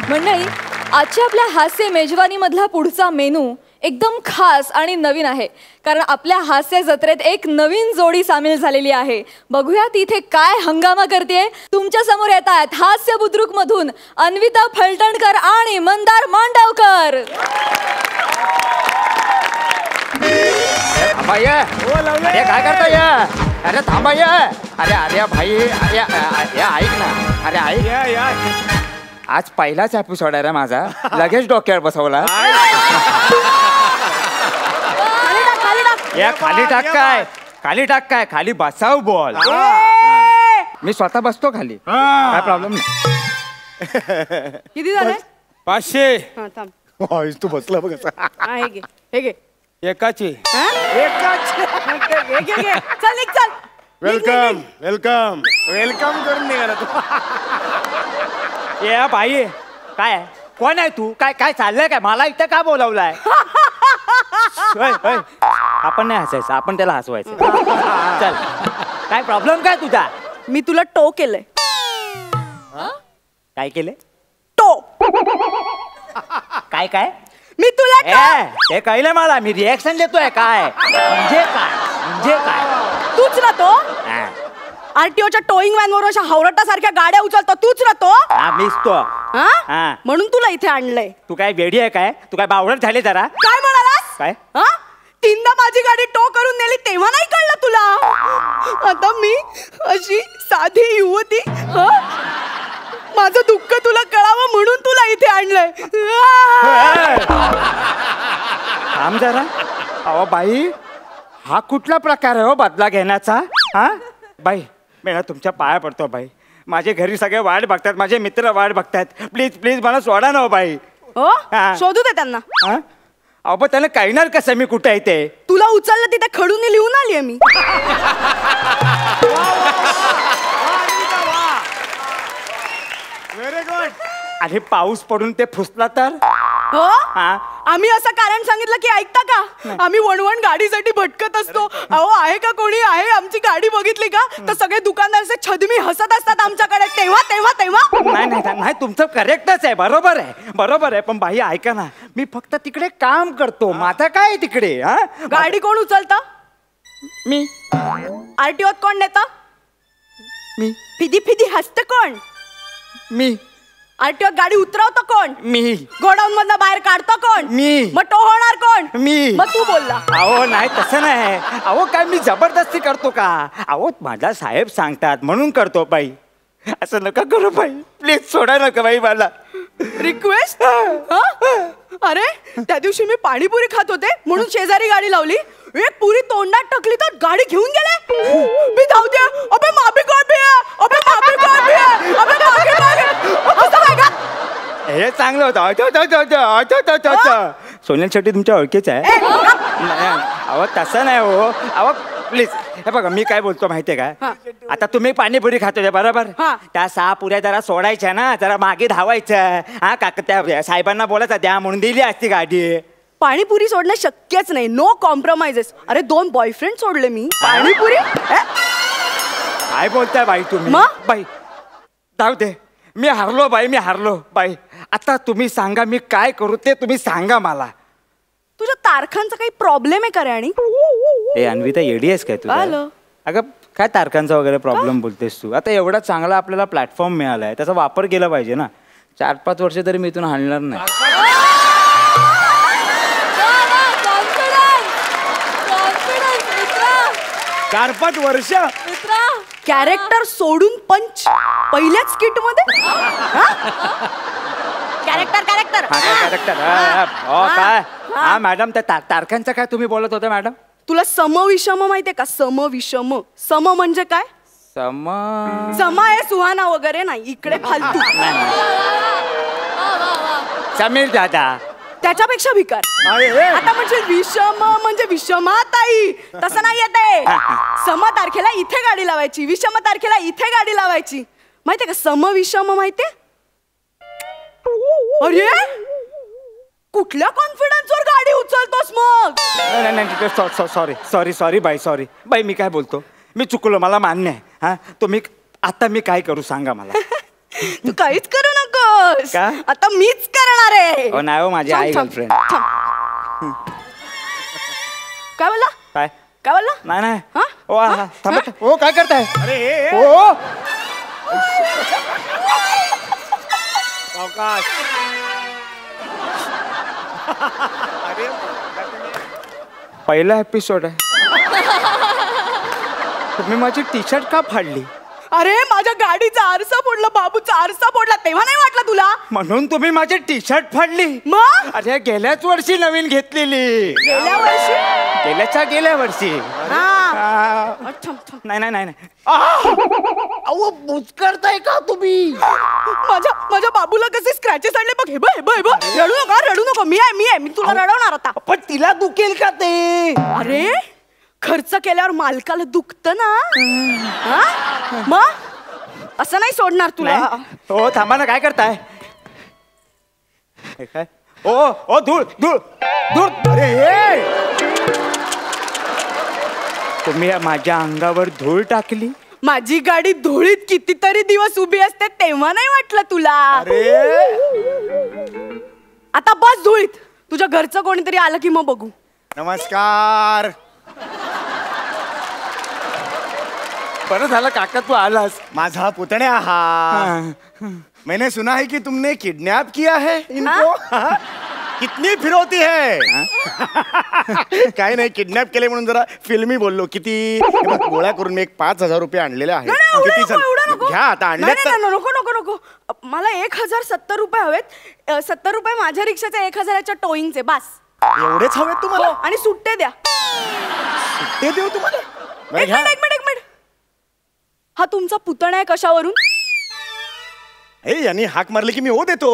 मंडळी आजच्या आपल्या हास्य मेजवानीमधला पुढचा मेनू एकदम खास आणि नवीन आहे. कारण आपल्या हास्य जत्रेत एक नवीन जोडी सामील झालेली आहे. बघूया तिथे काय हंगामा करते. तुमच्या समोर येत आहेत हास्य बुद्रुक मधून अन्विता फलटणकर आणि मंदार मांडवकर. अरे काय करताय? अरे थांबा. अरे अरे भाई ऐक ना. अरे ऐक. आज पहिलाच एपिसोड आहे रे माझा. लगेच डोक्यावर बसवला. खाली टाक काय. खाली टाक काय. खाली बसाव बॉल. मी स्वतः बसतो खाली. काय प्रॉब्लेम नाही. किती झाले? 500. तू बसला बघ. एकाची. चल निघ चल. वेलकम वेलकम वेलकम करून निघाला तू. ये बाई काय आहे? कोण आहे तू? काय काय चाललंय काय? मला इथं का बोलावलाय? होय, होय. आपण नाही हसायचं, आपण त्याला हसवायचं. चल काय प्रॉब्लेम काय तुझा? मी तुला टो केलंय. काय केले? टो. काय काय? मी तुला ए, ते कळलं मला. मी रिॲक्शन देतोय काय म्हणजे काय म्हणजे काय? तूच ना तो हा. आरटीओच्या टोईंग व्हॅन वर अशा हावरटासारख्या गाड्या उचलतो तूच ना तो. हा, मीच तो. हा? हा. म्हणून तुला इथे आणलंय. तू काय वेडी आहे काय? तू काय बावळट झाले जरा? काय म्हणालास? काय? हा? तीनदा माझी गाडी टो करून नेली तेव्हा नाही कळलं तुला? आता मी अशी साधी युवती, हा? माझं दुःख तुला कळावं म्हणून तुला इथे आणलंय. थांब जरा. अहो बाई, हा कुठला प्रकार आहे हो बदला घेण्याचा? हा बाई, मी ना तुमच्या पाया पडतो बाई. माझे घरी सगळे वाट बघतात, माझे मित्र वाट बघतात. प्लीज प्लीज मला सोडा ना हो बाई. हो हा. शोधू दे त्यांना. हा? अहो पण त्याला कळणार कसं मी कुठे आहे ते? तुला उचललं तिथे खडून लिहून आलीये मी. Very good. आणि पाऊस पडून ते फुसला तर? हो हा? आम्ही असं कारण सांगितलं की ऐकता का? आम्ही वणवण गाडीसाठी भटकत असतो. अहो आहे का कोणी? आहे आमची गाडी बघितली का तर सगळे दुकानदार असे छदमी हसत असतात आमच्याकडे. तेव्हा तेव्हा तेव्हा नाही नाही नाही, तुमचं करेक्टच आहे. बरोबर आहे बरोबर आहे. पण बाई ऐका ना, मी फक्त तिकडे काम करतो. माझं काय तिकडे? हा, गाडी कोण उचलतं? मी आरटीओत कोण नेतं? मी फिदी फिदी हसत कोण? मी आरटीओत गाडी उतरवतं कोण? मी गोडाऊन मधनं बाहेर काढतं कोण? मी. मग तो होणार कोण? मी. मग तू बोलला. अहो नाही तसं नाही. अहो काय मी जबरदस्ती करतो का? अहो माझा साहेब सांगतात म्हणून करतो बाई. असं नका करू बाई. प्लीज सोडा नका बाई मला. रिक्वेस्ट? अरे त्या दिवशी मी पाणीपुरी खात होते म्हणून शेजारी गाडी लावली. एक पुरी तोंडात टाकली तर गाडी घेऊन गेले. मी धावते, अबे माफी कौन भी है? अबे माफी कौन भी है? अबे माफी मागे. असं काय का? हे चांगलं होतं. सोनल शेट्टी तुमच्या ओळखीचं आहे? नाही, अहो तसं नाही हो. अहो प्लीज हे बघा मी काय बोलतो माहितीये काय? आता तुम्ही पाणीपुरी खातोय बरोबर? हा. त्या 6 पुऱ्या जरा सोडायच्या ना, जरा मागे धावायचं. हा काका त्या साहेबांना बोलायचं द्या म्हणून दिली असती गाडी. पाणीपुरी सोडणं शक्यच नाही. No compromises. अरे 2 बॉयफ्रेंड सोडले मी. पाणीपुरी? काय बोलताय बाई तुम्ही? मग? बाई जाऊ दे, मी हारलो बाई, मी हारलो बाई. आता तुम्ही सांगा मी काय करू ते तुम्ही सांगा मला. तुझ्या तारखांचा काही प्रॉब्लेम आहे का रे? आणि ए अन्विता येडी आहेस काय तू? आलं. अगं काय तारखांचा वगैरे प्रॉब्लेम बोलतेस तू? आता एवढा चांगला आपल्याला प्लॅटफॉर्म मिळालाय, त्याचा वापर केला पाहिजे ना. 4-5 वर्ष तरी मी इथून हालणार नाही. 4-5 वर्ष. कॅरेक्टर सोडून पंच पहिल्याच किट मध्ये. कॅरेक्टर कॅरेक्टर हा, काय कॅरेक्टर? हो काय? हा मॅडम त्या तारखांचं काय तुम्ही बोलत होता मॅडम? तुला समविषम माहितीये का? समविषम. सम म्हणजे काय? समा आहे सुहाना वगैरे नाही. इकडे फालतू. समीर दादा त्याच्यापेक्षा भिकार. आता म्हणजे विषम म्हणजे विषमाताई तसं नाही येते. सम तारखेला इथे गाडी लावायची, विषम तारखेला इथे गाडी लावायची. माहितीये का? समविषम माहितीये? अरे कुठल्या कॉन्फिडन्सवर गाडी उचलतोस मग? नाही सॉरी सॉरी सॉरी बाई, सॉरी बाई. मी काय बोलतो, मी चुकलो, मला मान्य आहे. हा तुम्ही आता मी काय करू सांगा मला. तू काहीच करू नकोस. का? आता मीच करणार आहे. हो नाही हो, माझी आई गर्लफ्रेंड. काय बोलला? काय काय बोलला? नाही नाही. हा? ओ हा थांबा. ओ काय करताय? अरे ओ सावकाश. पहिला एपिसोड आहे. तुम्ही माझी टी शर्ट का फाडली? अरे माझ्या गाडीचा आरसा फोडला, बाबूचा आरसा फोडला, तेव्हा नाही वाटलं तुला? म्हणून तुम्ही माझी टी शर्ट फाडली? मग अरे गेल्याच वर्षी नवीन घेतलेली. गेल्या वर्षी? गेल्या वर्षी. हा. अच्छा. नाही नाही नाही नाही. अहो बुचकरताय का तुम्ही? माझ्या बाबूला कसे स्क्रॅचेस आणले बघ. हे बघ हे बघ हे बघ. रडू नको. मी आहे मी तुला रडवणार आता. पण तिला दुखेल का ते? अरे खर्च केल्यावर मालकाला दुखतं ना हा? मग असं नाही सोडणार तुला. हो थांबा ना, काय करताय? काय ओ ओ धूळ धूळ धूळ. अरे हे तुम्ही माझ्या अंगावर धूळ टाकली. माझी गाडी धुळीत कितीतरी दिवस उभी असते तेव्हा नाही वाटलं तुला. आता बस धुळीत. तुझ्या घरचं कोणीतरी आलं की मग बघू. नमस्कार. बरं झालं काका तू आलास. माझा पुतण्या हा. मैंने सुना है कि तुमने किडनैप किया है इनको. कितनी फिरवती है. काय नाही, किडनॅप केले म्हणून जरा फिल्मी बोललो. किती गोळ्या करून मी 5,000 रुपये आणलेले आहेत. किती घ्या आता. आणले नको नको नको. मला 1,070 रुपये हवेत. 70 रुपये माझ्या रिक्षाचे 1,000च्या टोईंगचे बस. एवढेच हवेत तुम्हाला. आणि सुट्टे द्या. सुट्टे देऊ तुम्हाला. एक मिनिट. हा तुमचा पुतणा आहे कशावरून? हे यांनी हाक मारली की मी ओ देतो.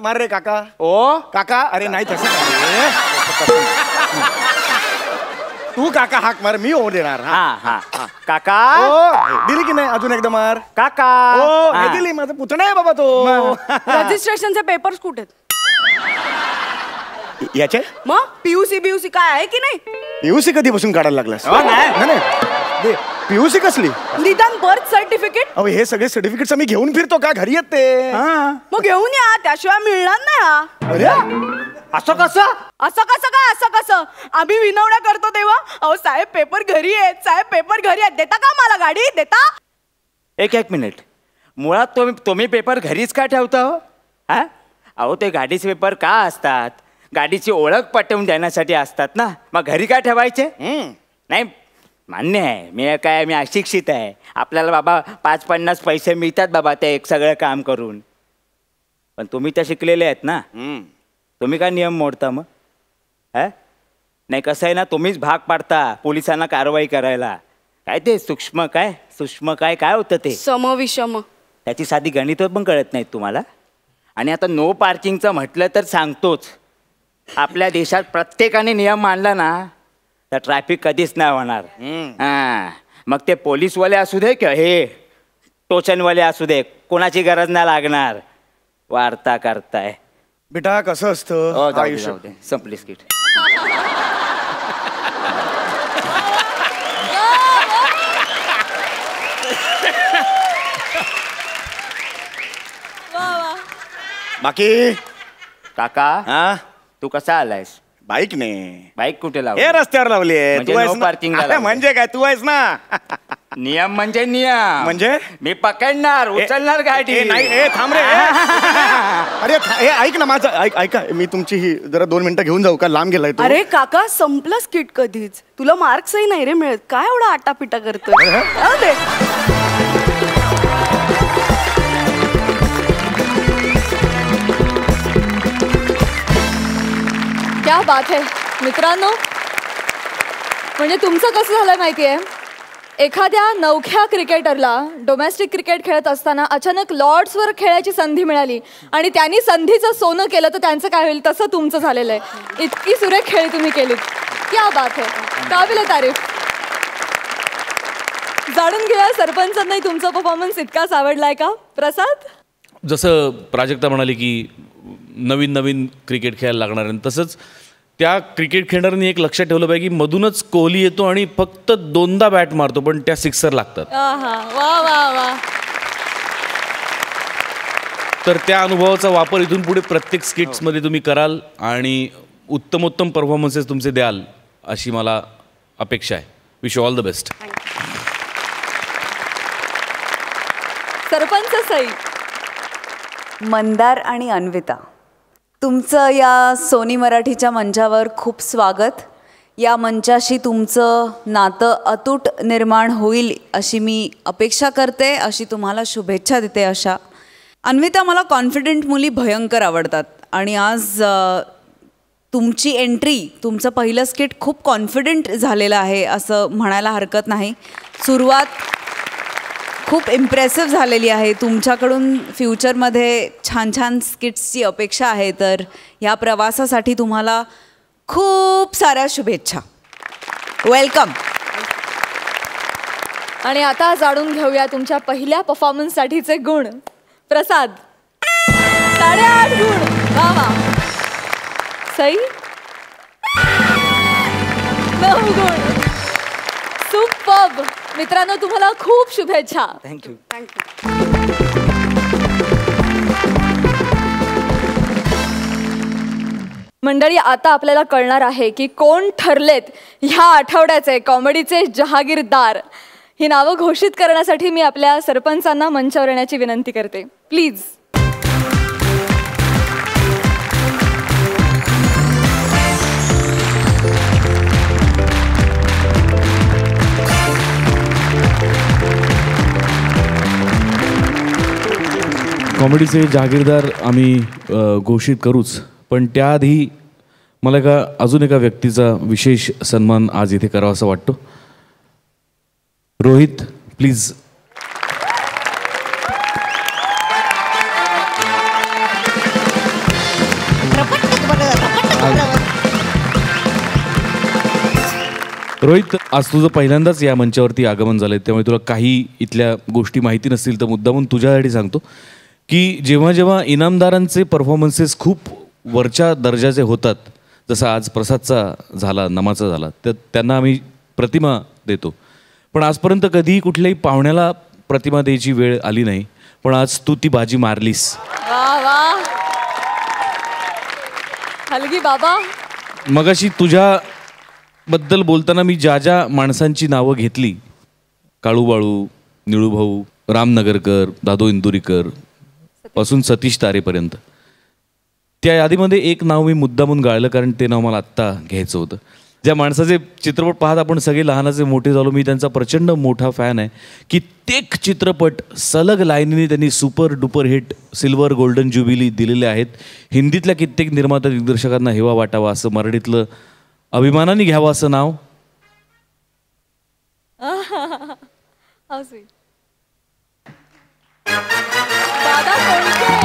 मार रे काका. ओ काका. अरे नाही तसं तू काका हाक मार, मी ओ देणार. काका दिली की नाही? अजून एकदा मार. काका. ओ हे दिली. माझा पुतणा आहे बाबा तो. रजिस्ट्रेशनचे पेपर्स कुठे? याचे मग पीयूसी काय आहे की नाही? पीयूसी कधीपासून काढायला लागलास? नाही पीयूसी कसली? निदान बर्थ सर्टिफिकेट. अहो हे सगळे सर्टिफिकेट्स आम्ही घेऊन फिरतो का? घरी येते. मग घेऊन या, त्याशिवाय मिळणार नाही. अरे असं कसं? असं कसं काय? असं कसं? आम्ही विनवण्या करतो तेव्हा अहो साहेब पेपर घरी आहेत, साहेब पेपर घरी आहेत. देता का मला गाडी? देता? एक मिनिट. मुळात तुम्ही पेपर घरीच का ठेवता हो? हा अहो ते गाडीचे पेपर का असतात? गाडीची ओळख पटवून देण्यासाठी असतात ना. मग घरी का ठेवायचे? नाही मान्य आहे, मी अशिक्षित आहे. आपल्याला बाबा 5-50 पैसे मिळतात बाबा ते एक सगळं काम करून. पण तुम्ही तर शिकलेले आहेत ना. तुम्ही काय नियम मोडता मग? नाही कसं आहे ना, तुम्हीच भाग पाडता पोलिसांना कारवाई करायला. काय ते सूक्ष्म काय होतं ते समविषम. त्याची साधी गणित पण कळत नाहीत तुम्हाला. आणि आता नो पार्किंगचं म्हटलं तर सांगतोच. आपल्या देशात प्रत्येकाने नियम मानला ना तर ट्रॅफिक कधीच नाही होणार. मग ते पोलीसवाले असू दे किंवा हे टोचनवाले असू दे, कोणाची गरज नाही लागणार. वार्ता करताय बेटा. कसं असतं आयुष्य. संपली स्किट. बाकी काका तू कसा आलायस? बाईकने. बाईक कुठे लावली? हे रस्त्यावर लावली आहे. पार्किंग म्हणजे काय? तू आहेस ना. नियम म्हणजे नियम. म्हणजे मी पकडणार, उचलणार गाडी. नाही थांब रे. अरे हे ऐक ना माझं. ऐका मी तुमची ही जरा 2 मिनिटं घेऊन जाऊ का? लांब गेलाय. अरे काका संपलं स्किट कधीच. तुला मार्क्सही नाही रे मिळत. काय एवढा आटापिटा करतोय? क्या बात है मित्रांनो. म्हणजे तुमचं कसं झालं माहितीये, एखाद्या नवख्या क्रिकेटरला डोमेस्टिक क्रिकेट खेळत असताना अचानक लॉर्ड्सवर खेळायची संधी मिळाली आणि त्यांनी संधीचं सोनं केलं तर त्यांचं काय होईल, तसं तुमचं झालेलं आहे. इतकी सुरेख खेळी तुम्ही केलीत. क्या बात है. काबिल तारीफ. जाणून घ्या सरपंचांनाही तुमचा परफॉर्मन्स इतकाच आवडलाय का प्रसाद? जसं प्राजक्ता म्हणाली की नवीन क्रिकेट खेळायला लागणार आहे, तसंच त्या क्रिकेट खेळणाऱ्यांनी एक लक्षात ठेवलं पाहिजे की मधूनच कोहली येतो आणि फक्त 2दा बॅट मारतो पण त्या 6 लागतात. वा वा वा. तर त्या अनुभवाचा वापर इथून पुढे प्रत्येक स्किट्समध्ये तुम्ही कराल आणि उत्तमोत्तम परफॉर्मन्सेस तुमचे द्याल अशी मला अपेक्षा आहे. Wish you all the best. Sarpanch Sai. Mandar आणि अन्विता, तुमचं या सोनी मराठीच्या मंचावर खूप स्वागत. या मंचाशी तुमचं नातं अतूट निर्माण होईल अशी मी अपेक्षा करते, अशी तुम्हाला शुभेच्छा देते. अशा अन्विता, मला कॉन्फिडंट मुली भयंकर आवडतात आणि आज तुमची एंट्री, तुमचं पहिलं स्किट खूप कॉन्फिडंट झालेलं आहे असं म्हणायला हरकत नाही. सुरुवात खूप इम्प्रेसिव्ह झालेली आहे. तुमच्याकडून फ्युचरमध्ये छान छान स्किट्सची अपेक्षा आहे. तर ह्या प्रवासासाठी तुम्हाला खूप साऱ्या शुभेच्छा. वेलकम. आणि आता जाणून घेऊया तुमच्या पहिल्या परफॉर्मन्स साठीचे गुण. प्रसाद 8.5 गुण. वा वा. सई 9 गुण. सुपर्ब. मित्रांनो तुम्हाला खूप शुभेच्छा. थँक्यू. मंडळी आता आपल्याला कळणार आहे की कोण ठरलेत ह्या आठवड्याचे कॉमेडीचे जहागीरदार. ही नावं घोषित करण्यासाठी मी आपल्या सरपंचांना मंचावर येण्याची विनंती करते. प्लीज. कॉमेडीचे जहागीरदार आम्ही घोषित करूच, पण त्याआधी मला अजून एका व्यक्तीचा विशेष सन्मान आज इथे करावा असं वाटतो. रोहित प्लीज. रोहित, आज तुझं पहिल्यांदाच या मंचावरती आगमन झालंय, त्यामुळे तुला काही इथल्या गोष्टी माहिती नसतील तर मुद्दामून तुझ्यासाठी सांगतो की जेव्हा जेव्हा इनामदारांचे परफॉर्मन्सेस खूप वरच्या दर्जाचे होतात, जसं आज प्रसादचा झाला, नमाचा झाला, तर त्यांना आम्ही प्रतिमा देतो. पण आजपर्यंत कधीही कुठल्याही पाहुण्याला प्रतिमा द्यायची वेळ आली नाही, पण आज तू ती बाजी मारलीस. वा वा. हलगी बाबा. मगाशी तुझ्याबद्दल बोलताना मी ज्या ज्या माणसांची नावं घेतली, काळूबाळू, निळूभाऊ, रामनगरकर, दादो इंदुरीकर पासून सतीश तारेपर्यंत, त्या यादीमध्ये एक नाव मी मुद्दामून गाळलं, कारण ते नाव मला आत्ता घ्यायचं होतं. ज्या माणसाचे चित्रपट पाहत आपण सगळे लहानाचे मोठे झालो, मी त्यांचा प्रचंड मोठा फॅन आहे. कित्येक चित्रपट सलग लाईनीने त्यांनी super duper hit, silver, golden jubilee दिलेले आहेत. हिंदीतल्या कित्येक निर्माता दिग्दर्शकांना हेवा वाटावा असं, मराठीतलं अभिमानाने घ्यावं असं नाव. दादा कोळके.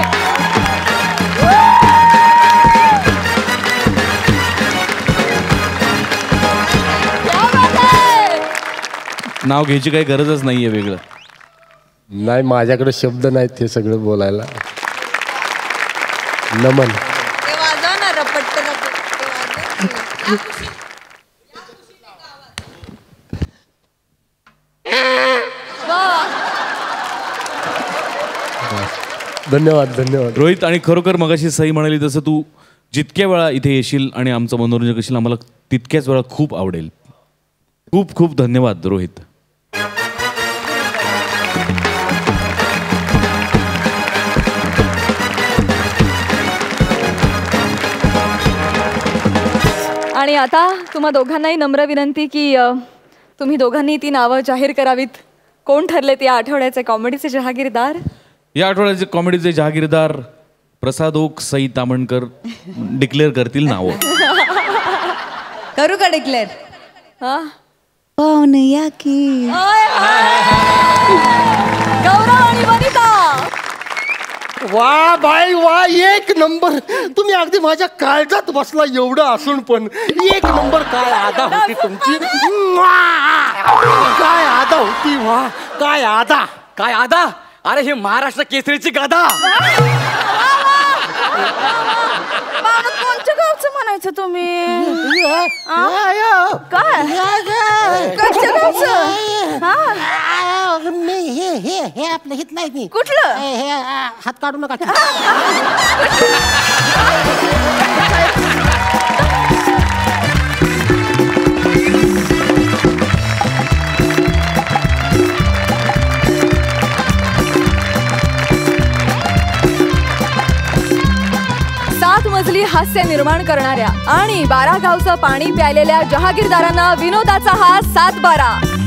नाव घ्यायची काही गरजच नाहीये वेगळं. नाही, माझ्याकडे शब्द नाहीत हे सगळं बोलायला. नमन. धन्यवाद धन्यवाद रोहित. आणि खरोखर मगाशी सई म्हणाली तसं, तू जितक्या वेळा इथे येशील आणि आमचं मनोरंजन करशील, आम्हाला तितक्याच वेळा खूप आवडेल. खूप खूप धन्यवाद रोहित. आणि आता तुम्हा दोघांनाही नम्र विनंती की तुम्ही दोघांनी ती नावं जाहीर करावीत. कोण ठरलेत या आठवड्याचे कॉमेडीचे जहागीरदार? या आठवड्याचे कॉमेडीचे जहागीरदार प्रसाद ओक, सई तामणकर डिक्लेअर करतील नावं. करू का डिक्लेअर? हा, पाहुणे या की. गौरव आणि वनिता. वा बाई वा, एक नंबर. तुम्ही अगदी माझ्या काळजात बसला एवढं असून पण एक नंबर. काय आदा होती तुमची, काय आदा होती. वा काय आदा, काय आदा. अरे हे महाराष्ट्र केसरीची गादा. कोणत्या गावचं म्हणायचं तुम्ही? काय कशा गावचं? हे आपलं हित नाही. मी कुठलं? हे हात काढू नका. मजली हास्य निर्माण करणाऱ्या आणि 12 गावचं पाणी प्यायलेल्या जहागीरदारांना विनोदाचा हा 7-12.